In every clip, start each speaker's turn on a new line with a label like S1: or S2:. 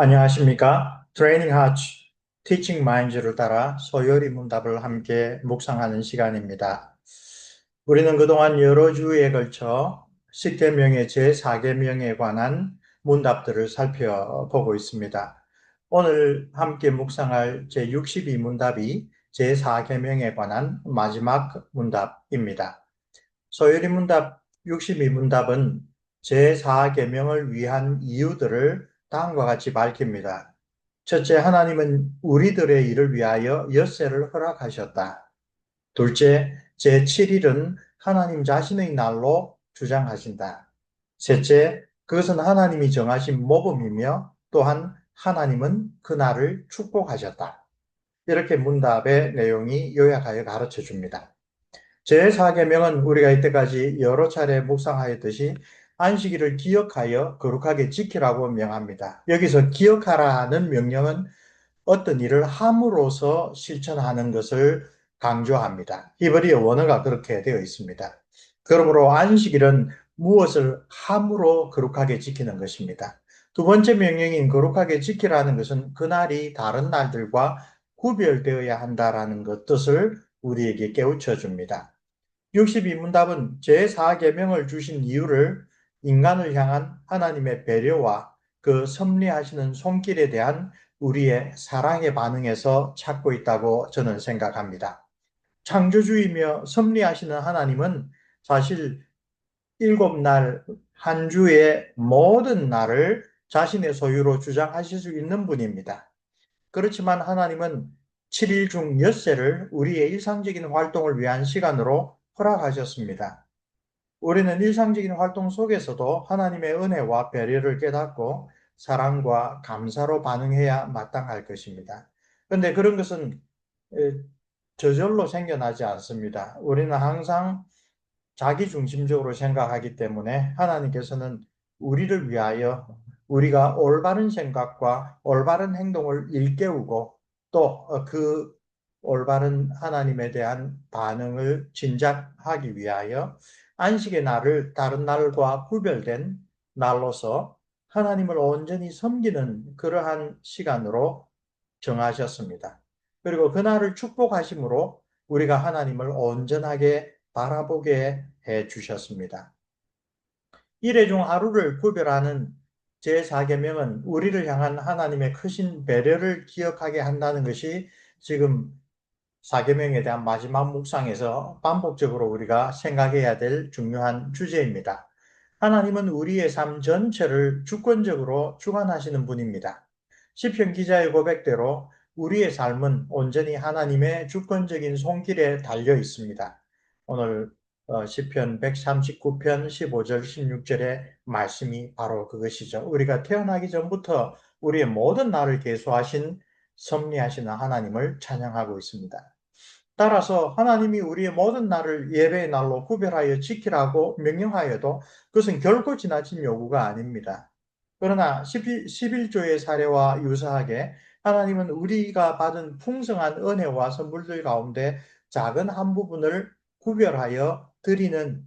S1: 안녕하십니까? Training Hearts, Teaching Minds를 따라 소요리 문답을 함께 묵상하는 시간입니다. 우리는 그동안 여러 주에 걸쳐 10계명의 제4계명에 관한 문답들을 살펴보고 있습니다. 오늘 함께 묵상할 제62문답이 제4계명에 관한 마지막 문답입니다. 소요리 문답 62문답은 제4계명을 위한 이유들을 다음과 같이 밝힙니다. 첫째, 하나님은 우리들의 일을 위하여 엿새를 허락하셨다. 둘째, 제7일은 하나님 자신의 날로 주장하신다. 셋째, 그것은 하나님이 정하신 모범이며 또한 하나님은 그 날을 축복하셨다. 이렇게 문답의 내용이 요약하여 가르쳐 줍니다. 제4계명은 우리가 이때까지 여러 차례 묵상하였듯이 안식일을 기억하여 거룩하게 지키라고 명합니다. 여기서 기억하라는 명령은 어떤 일을 함으로써 실천하는 것을 강조합니다. 히브리어 원어가 그렇게 되어 있습니다. 그러므로 안식일은 무엇을 함으로 거룩하게 지키는 것입니다. 두 번째 명령인 거룩하게 지키라는 것은 그날이 다른 날들과 구별되어야 한다라는 것 뜻을 우리에게 깨우쳐 줍니다. 62문답은 제4계명을 주신 이유를 인간을 향한 하나님의 배려와 그 섭리하시는 손길에 대한 우리의 사랑의 반응에서 찾고 있다고 저는 생각합니다. 창조주이며 섭리하시는 하나님은 사실 7날 한 주의 모든 날을 자신의 소유로 주장하실 수 있는 분입니다. 그렇지만 하나님은 7일 중 엿새를 우리의 일상적인 활동을 위한 시간으로 허락하셨습니다. 우리는 일상적인 활동 속에서도 하나님의 은혜와 배려를 깨닫고 사랑과 감사로 반응해야 마땅할 것입니다. 그런데 그런 것은 저절로 생겨나지 않습니다. 우리는 항상 자기중심적으로 생각하기 때문에 하나님께서는 우리를 위하여 우리가 올바른 생각과 올바른 행동을 일깨우고 또 그 올바른 하나님에 대한 반응을 진작하기 위하여 안식의 날을 다른 날과 구별된 날로서 하나님을 온전히 섬기는 그러한 시간으로 정하셨습니다. 그리고 그날을 축복하심으로 우리가 하나님을 온전하게 바라보게 해 주셨습니다. 일회 중 하루를 구별하는 제4계명은 우리를 향한 하나님의 크신 배려를 기억하게 한다는 것이 지금 4계명에 대한 마지막 묵상에서 반복적으로 우리가 생각해야 될 중요한 주제입니다. 하나님은 우리의 삶 전체를 주권적으로 주관하시는 분입니다. 시편 기자의 고백대로 우리의 삶은 온전히 하나님의 주권적인 손길에 달려 있습니다. 오늘 시편 139편 15절 16절의 말씀이 바로 그것이죠. 우리가 태어나기 전부터 우리의 모든 날을 계수하신 섭리하시는 하나님을 찬양하고 있습니다. 따라서 하나님이 우리의 모든 날을 예배의 날로 구별하여 지키라고 명령하여도 그것은 결코 지나친 요구가 아닙니다. 그러나 11조의 사례와 유사하게 하나님은 우리가 받은 풍성한 은혜와 선물들 가운데 작은 한 부분을 구별하여 드리는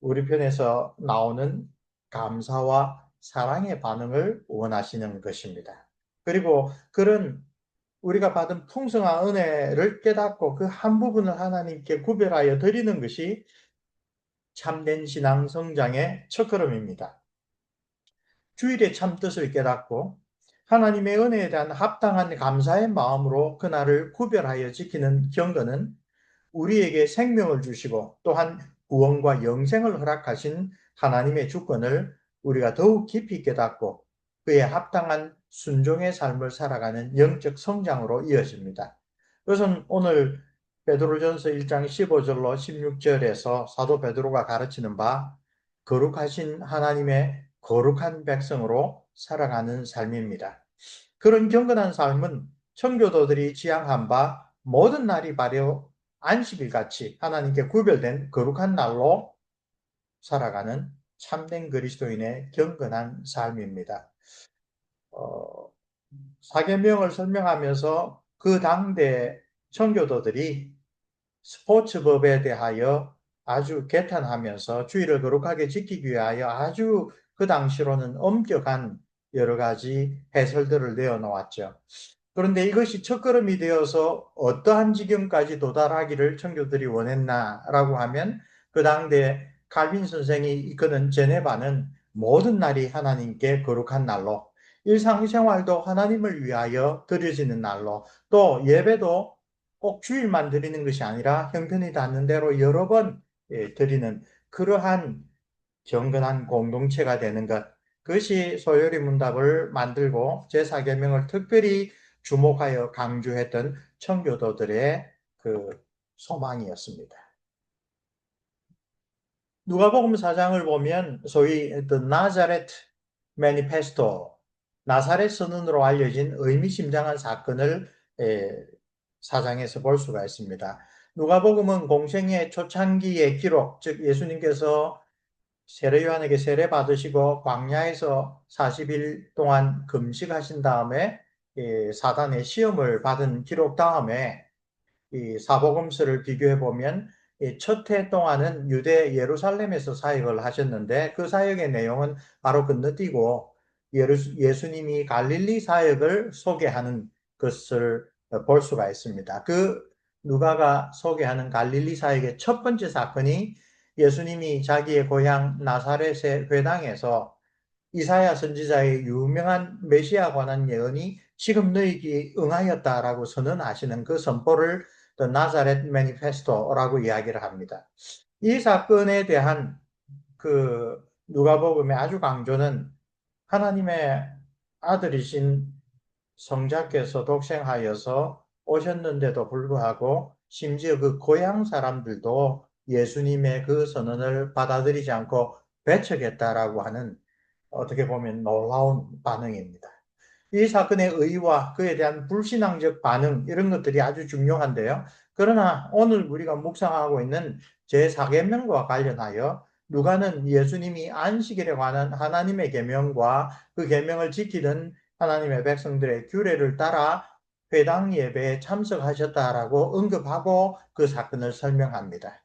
S1: 우리 편에서 나오는 감사와 사랑의 반응을 원하시는 것입니다. 그리고 그런 우리가 받은 풍성한 은혜를 깨닫고 그 한 부분을 하나님께 구별하여 드리는 것이 참된 신앙 성장의 첫걸음입니다. 주일의 참 뜻을 깨닫고 하나님의 은혜에 대한 합당한 감사의 마음으로 그날을 구별하여 지키는 경건은 우리에게 생명을 주시고 또한 구원과 영생을 허락하신 하나님의 주권을 우리가 더욱 깊이 깨닫고 그에 합당한 순종의 삶을 살아가는 영적 성장으로 이어집니다. 그것은 오늘 베드로전서 1장 15절로 16절에서 사도 베드로가 가르치는 바 거룩하신 하나님의 거룩한 백성으로 살아가는 삶입니다. 그런 경건한 삶은 청교도들이 지향한 바 모든 날이 바로 안식일같이 하나님께 구별된 거룩한 날로 살아가는 참된 그리스도인의 경건한 삶입니다. 사계명을 설명하면서 그 당대 청교도들이 스포츠법에 대하여 아주 개탄하면서 주의를 거룩하게 지키기 위하여 아주 그 당시로는 엄격한 여러 가지 해설들을 내어놓았죠. 그런데 이것이 첫걸음이 되어서 어떠한 지경까지 도달하기를 청교들이 원했나라고 하면 그 당대 칼빈 선생이 이끄는 제네바는 모든 날이 하나님께 거룩한 날로, 일상생활도 하나님을 위하여 드려지는 날로, 또 예배도 꼭 주일만 드리는 것이 아니라 형편이 닿는 대로 여러 번 드리는 그러한 경건한 공동체가 되는 것, 그것이 소요리 문답을 만들고 제사계명을 특별히 주목하여 강조했던 청교도들의 그 소망이었습니다. 누가복음 4장을 보면 소위 The Nazareth Manifesto, 나사렛 선언으로 알려진 의미심장한 사건을 사장에서 볼 수가 있습니다. 누가복음은 공생의 초창기의 기록, 즉 예수님께서 세례 요한에게 세례 받으시고 광야에서 40일 동안 금식하신 다음에 사단의 시험을 받은 기록 다음에 이 사복음서를 비교해 보면 첫 해 동안은 유대 예루살렘에서 사역을 하셨는데 그 사역의 내용은 바로 건너뛰고 예수님이 갈릴리 사역을 소개하는 것을 볼 수가 있습니다. 그 누가가 소개하는 갈릴리 사역의 첫 번째 사건이 예수님이 자기의 고향 나사렛의 회당에서 이사야 선지자의 유명한 메시아 관한 예언이 지금 너희에게 응하였다라고 선언하시는 그 선포를 The Nazareth Manifesto라고 이야기를 합니다. 이 사건에 대한 그 누가복음의 아주 강조는 하나님의 아들이신 성자께서 독생하여서 오셨는데도 불구하고 심지어 그 고향 사람들도 예수님의 그 선언을 받아들이지 않고 배척했다라고 하는 어떻게 보면 놀라운 반응입니다. 이 사건의 의의와 그에 대한 불신앙적 반응 이런 것들이 아주 중요한데요. 그러나 오늘 우리가 묵상하고 있는 제4계명과 관련하여 누가는 예수님이 안식일에 관한 하나님의 계명과 그 계명을 지키는 하나님의 백성들의 규례를 따라 회당 예배에 참석하셨다라고 언급하고 그 사건을 설명합니다.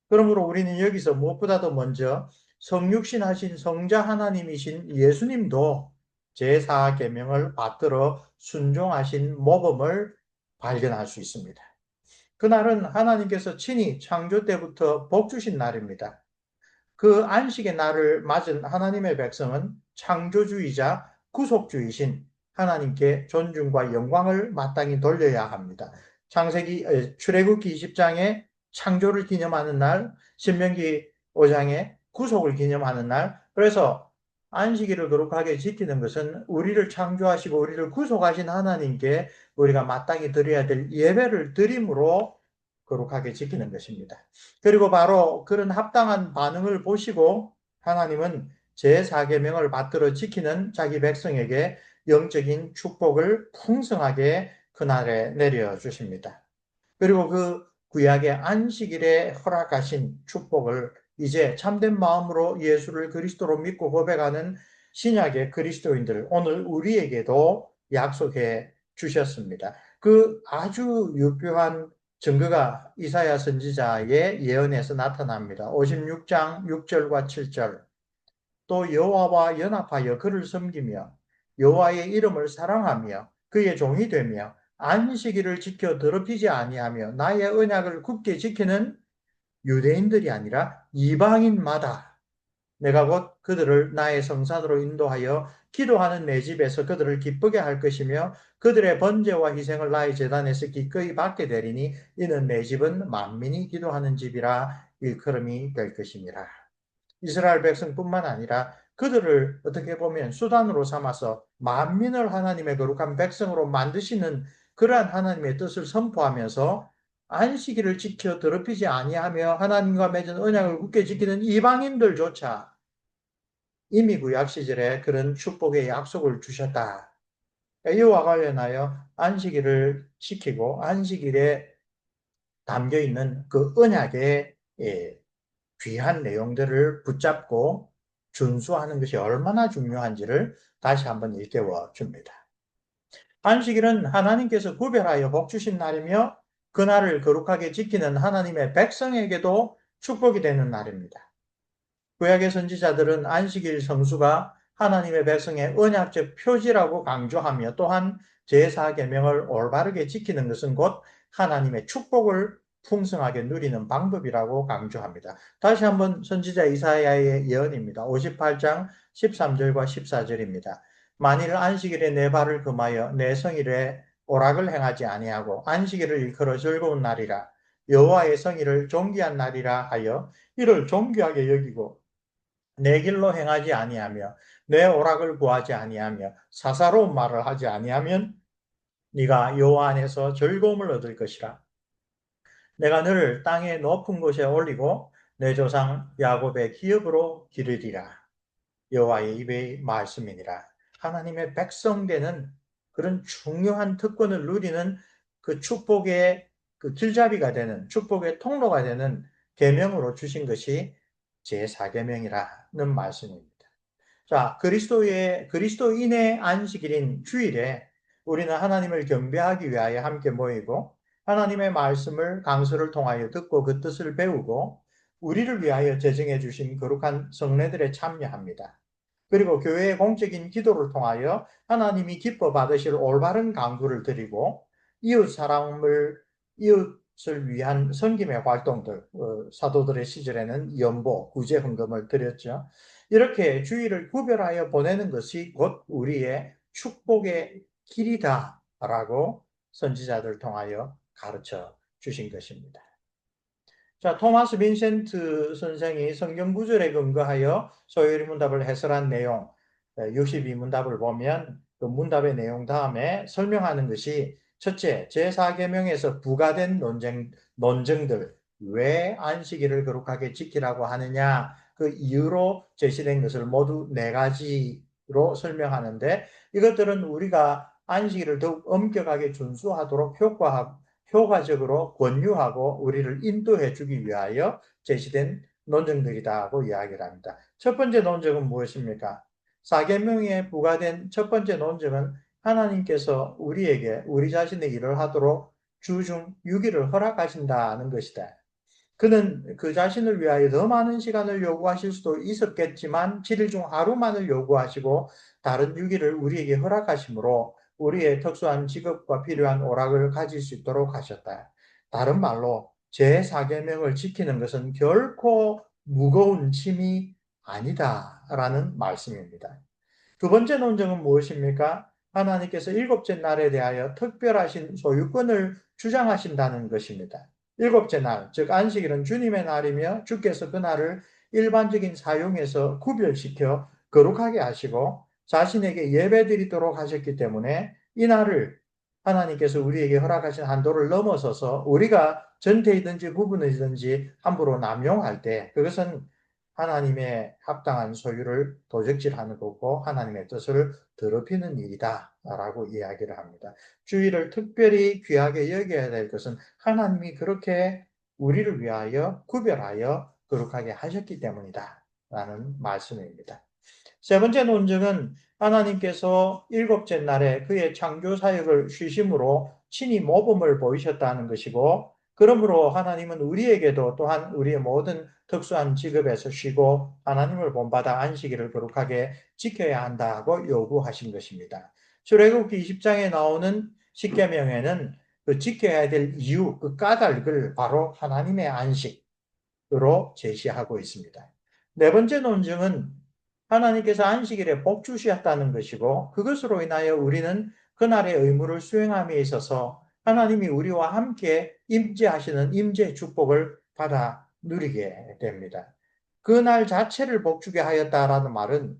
S1: 그러므로 우리는 여기서 무엇보다도 먼저 성육신하신 성자 하나님이신 예수님도 제4계명을 받들어 순종하신 모범을 발견할 수 있습니다. 그날은 하나님께서 친히 창조 때부터 복 주신 날입니다. 그 안식의 날을 맞은 하나님의 백성은 창조주이자 구속주이신 하나님께 존중과 영광을 마땅히 돌려야 합니다. 출애굽기 20장에 창조를 기념하는 날, 신명기 5장에 구속을 기념하는 날, 그래서 안식일을 거룩하게 지키는 것은 우리를 창조하시고 우리를 구속하신 하나님께 우리가 마땅히 드려야 될 예배를 드림으로 거룩하게 지키는 것입니다. 그리고 바로 그런 합당한 반응을 보시고 하나님은 제4계명을 받들어 지키는 자기 백성에게 영적인 축복을 풍성하게 그날에 내려주십니다. 그리고 그 구약의 안식일에 허락하신 축복을 이제 참된 마음으로 예수를 그리스도로 믿고 고백하는 신약의 그리스도인들, 오늘 우리에게도 약속해 주셨습니다. 그 아주 유효한 증거가 이사야 선지자의 예언에서 나타납니다. 56장 6절과 7절. 또 여호와와 연합하여 그를 섬기며 여호와의 이름을 사랑하며 그의 종이 되며 안식일을 지켜 더럽히지 아니하며 나의 언약을 굳게 지키는 유대인들이 아니라 이방인마다 내가 곧 그들을 나의 성산으로 인도하여 기도하는 내 집에서 그들을 기쁘게 할 것이며 그들의 번제와 희생을 나의 제단에서 기꺼이 받게 되리니 이는 내 집은 만민이 기도하는 집이라 일컬음이 될 것이니라. 이스라엘 백성뿐만 아니라 그들을 어떻게 보면 수단으로 삼아서 만민을 하나님의 거룩한 백성으로 만드시는 그러한 하나님의 뜻을 선포하면서 안식일을 지켜 더럽히지 아니하며 하나님과 맺은 언약을 굳게 지키는 이방인들조차 이미 구약 시절에 그런 축복의 약속을 주셨다. 이와 관련하여 안식일을 지키고 안식일에 담겨 있는 그 언약의 귀한 내용들을 붙잡고 준수하는 것이 얼마나 중요한지를 다시 한번 일깨워 줍니다. 안식일은 하나님께서 구별하여 복 주신 날이며 그날을 거룩하게 지키는 하나님의 백성에게도 축복이 되는 날입니다. 구약의 선지자들은 안식일 성수가 하나님의 백성의 언약적 표지라고 강조하며 또한 제4계명을 올바르게 지키는 것은 곧 하나님의 축복을 풍성하게 누리는 방법이라고 강조합니다. 다시 한번 선지자 이사야의 예언입니다. 58장 13절과 14절입니다. 만일 안식일에 내 발을 금하여 내 성일에 오락을 행하지 아니하고 안식일을 일컬어 즐거운 날이라 여호와의 성일을 존귀한 날이라 하여 이를 존귀하게 여기고 내 길로 행하지 아니하며 내 오락을 구하지 아니하며 사사로운 말을 하지 아니하면 네가 여호와 안에서 즐거움을 얻을 것이라. 내가 너를 땅의 높은 곳에 올리고 내 조상 야곱의 기업으로 기르리라. 여호와의 입의 말씀이니라. 하나님의 백성되는 그런 중요한 특권을 누리는 그 축복의 그 길잡이가 되는 축복의 통로가 되는 계명으로 주신 것이 제4계명이라는 말씀입니다. 자, 그리스도인의 안식일인 주일에 우리는 하나님을 경배하기 위하여 함께 모이고 하나님의 말씀을 강서를 통하여 듣고 그 뜻을 배우고 우리를 위하여 제정해 주신 거룩한 성례들에 참여합니다. 그리고 교회의 공적인 기도를 통하여 하나님이 기뻐 받으실 올바른 강구를 드리고 이웃을 위한 섬김의 활동들, 사도들의 시절에는 연보, 구제 헌금을 드렸죠. 이렇게 주일을 구별하여 보내는 것이 곧 우리의 축복의 길이다라고 선지자들 통하여 가르쳐 주신 것입니다. 자, 토마스 빈센트 선생이 성경 구절에 근거하여 소요리 문답을 해설한 내용 62문답을 보면 그 문답의 내용 다음에 설명하는 것이 첫째, 제4계명에서 부과된 논증들 왜 안식일을 거룩하게 지키라고 하느냐 그 이유로 제시된 것을 모두 네 가지로 설명하는데 이것들은 우리가 안식일을 더욱 엄격하게 준수하도록 효과적으로 권유하고 우리를 인도해 주기 위하여 제시된 논증들이다고 이야기를 합니다. 첫 번째 논증은 무엇입니까? 사계명에 부과된 첫 번째 논증은 하나님께서 우리에게 우리 자신의 일을 하도록 주중 6일을 허락하신다는 것이다. 그는 그 자신을 위하여 더 많은 시간을 요구하실 수도 있었겠지만 7일 중 하루만을 요구하시고 다른 6일을 우리에게 허락하시므로 우리의 특수한 직업과 필요한 오락을 가질 수 있도록 하셨다. 다른 말로 제4계명을 지키는 것은 결코 무거운 짐이 아니다라는 말씀입니다. 두 번째 논증은 무엇입니까? 하나님께서 일곱째 날에 대하여 특별하신 소유권을 주장하신다는 것입니다. 일곱째 날, 즉 안식일은 주님의 날이며 주께서 그 날을 일반적인 사용에서 구별시켜 거룩하게 하시고 자신에게 예배드리도록 하셨기 때문에 이 날을 하나님께서 우리에게 허락하신 한도를 넘어서서 우리가 전태이든지 부분이든지 함부로 남용할 때 그것은 하나님의 합당한 소유를 도적질하는 거고 하나님의 뜻을 더럽히는 일이다라고 이야기를 합니다. 주일을 특별히 귀하게 여겨야 될 것은 하나님이 그렇게 우리를 위하여 구별하여 거룩하게 하셨기 때문이다라는 말씀입니다. 세 번째 논증은 하나님께서 일곱째 날에 그의 창조 사역을 쉬심으로 친히 모범을 보이셨다는 것이고 그러므로 하나님은 우리에게도 또한 우리의 모든 특수한 직업에서 쉬고 하나님을 본받아 안식일을 거룩하게 지켜야 한다고 요구하신 것입니다. 출애굽기 20장에 나오는 십계명에는 그 지켜야 될 이유, 그 까닭을 바로 하나님의 안식으로 제시하고 있습니다. 네 번째 논증은 하나님께서 안식일에 복 주셨다는 것이고 그것으로 인하여 우리는 그날의 의무를 수행함에 있어서 하나님이 우리와 함께 임재하시는 임재 축복을 받아 누리게 됩니다. 그날 자체를 복주게 하였다라는 말은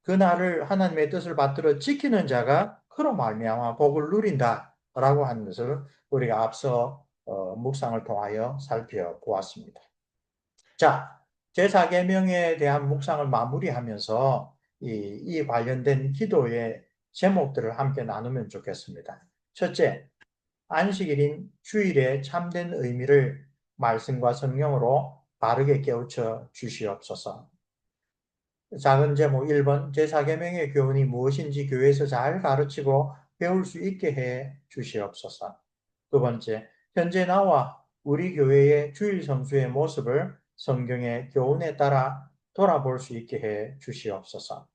S1: 그날을 하나님의 뜻을 받들어 지키는 자가 그로 말미암아 복을 누린다라고 하는 것을 우리가 앞서 묵상을 통하여 살펴보았습니다. 자, 제4계명에 대한 묵상을 마무리하면서 이 관련된 기도의 제목들을 함께 나누면 좋겠습니다. 첫째, 안식일인 주일의 참된 의미를 말씀과 성령으로 바르게 깨우쳐 주시옵소서. 작은 제목 1번, 제4계명의 교훈이 무엇인지 교회에서 잘 가르치고 배울 수 있게 해 주시옵소서. 두 번째, 현재 나와 우리 교회의 주일 성수의 모습을 성경의 교훈에 따라 돌아볼 수 있게 해 주시옵소서.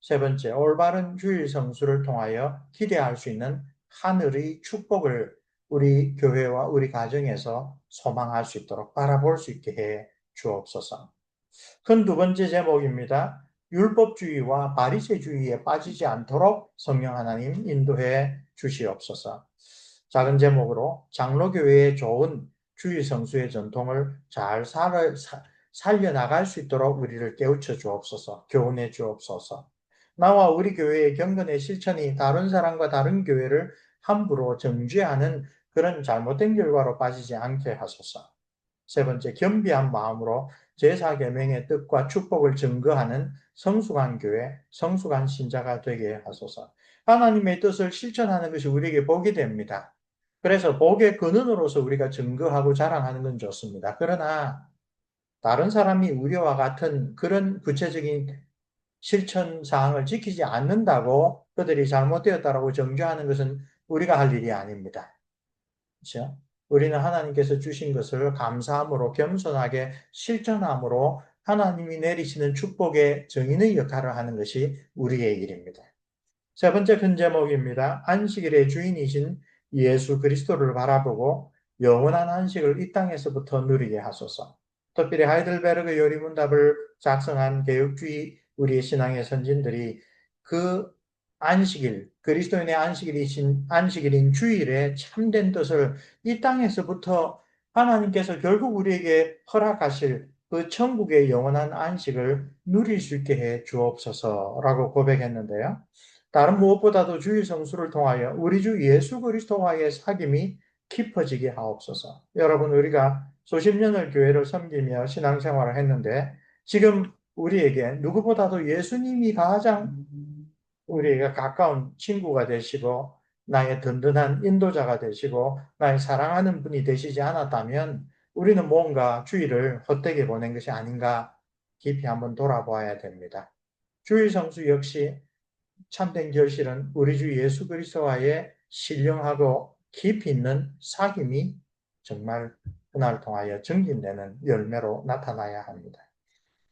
S1: 세 번째, 올바른 주일 성수를 통하여 기대할 수 있는 하늘의 축복을 우리 교회와 우리 가정에서 소망할 수 있도록 바라볼 수 있게 해 주옵소서. 큰 두 번째 제목입니다. 율법주의와 바리새주의에 빠지지 않도록 성령 하나님 인도해 주시옵소서. 작은 제목으로 장로교회의 좋은 주일 성수의 전통을 잘 살려나갈 수 있도록 우리를 깨우쳐 주옵소서. 교훈해 주옵소서. 나와 우리 교회의 경건의 실천이 다른 사람과 다른 교회를 함부로 정죄하는 그런 잘못된 결과로 빠지지 않게 하소서. 세 번째, 겸비한 마음으로 제사계명의 뜻과 축복을 증거하는 성숙한 교회, 성숙한 신자가 되게 하소서. 하나님의 뜻을 실천하는 것이 우리에게 복이 됩니다. 그래서 복의 근원으로서 우리가 증거하고 자랑하는 건 좋습니다. 그러나 다른 사람이 우리와 같은 그런 구체적인 실천 사항을 지키지 않는다고 그들이 잘못되었다라고 정죄하는 것은 우리가 할 일이 아닙니다. 그렇죠? 우리는 하나님께서 주신 것을 감사함으로 겸손하게 실천함으로 하나님이 내리시는 축복의 정인의 역할을 하는 것이 우리의 일입니다. 세 번째 큰 제목입니다. 안식일의 주인이신 예수 그리스도를 바라보고 영원한 안식을 이 땅에서부터 누리게 하소서. 특별히 하이델베르그 요리문답을 작성한 개혁주의 우리의 신앙의 선진들이 그 안식일, 그리스도인의 안식일인 주일의 참된 뜻을 이 땅에서부터 하나님께서 결국 우리에게 허락하실 그 천국의 영원한 안식을 누릴 수 있게 해 주옵소서라고 고백했는데요. 다른 무엇보다도 주일 성수를 통하여 우리 주 예수 그리스도와의 사귐이 깊어지게 하옵소서. 여러분, 우리가 수십 년을 교회를 섬기며 신앙생활을 했는데 지금 우리에게 누구보다도 예수님이 가장 우리에게 가까운 친구가 되시고 나의 든든한 인도자가 되시고 나의 사랑하는 분이 되시지 않았다면 우리는 뭔가 주일을 헛되게 보낸 것이 아닌가 깊이 한번 돌아보아야 됩니다. 주일 성수 역시 참된 결실은 우리 주 예수 그리스도와의 신령하고 깊이 있는 사귐이 정말 그날 통하여 증진되는 열매로 나타나야 합니다.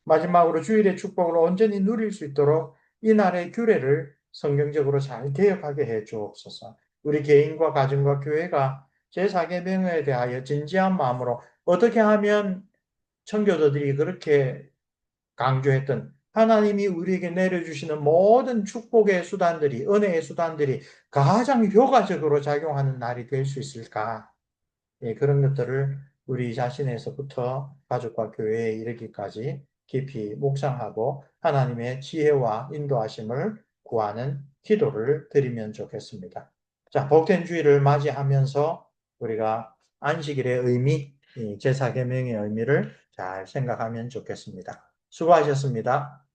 S1: 마지막으로 주일의 축복을 온전히 누릴 수 있도록 이날의 규례를 성경적으로 잘 개혁하게 해 주옵소서. 우리 개인과 가정과 교회가 제4계명에 대하여 진지한 마음으로 어떻게 하면 청교도들이 그렇게 강조했던 하나님이 우리에게 내려주시는 모든 축복의 수단들이, 은혜의 수단들이 가장 효과적으로 작용하는 날이 될 수 있을까? 예, 그런 것들을 우리 자신에서부터 가족과 교회에 이르기까지 깊이 묵상하고 하나님의 지혜와 인도하심을 구하는 기도를 드리면 좋겠습니다. 자, 복된 주일을 맞이하면서 우리가 안식일의 의미, 제사계명의 의미를 잘 생각하면 좋겠습니다. 수고하셨습니다.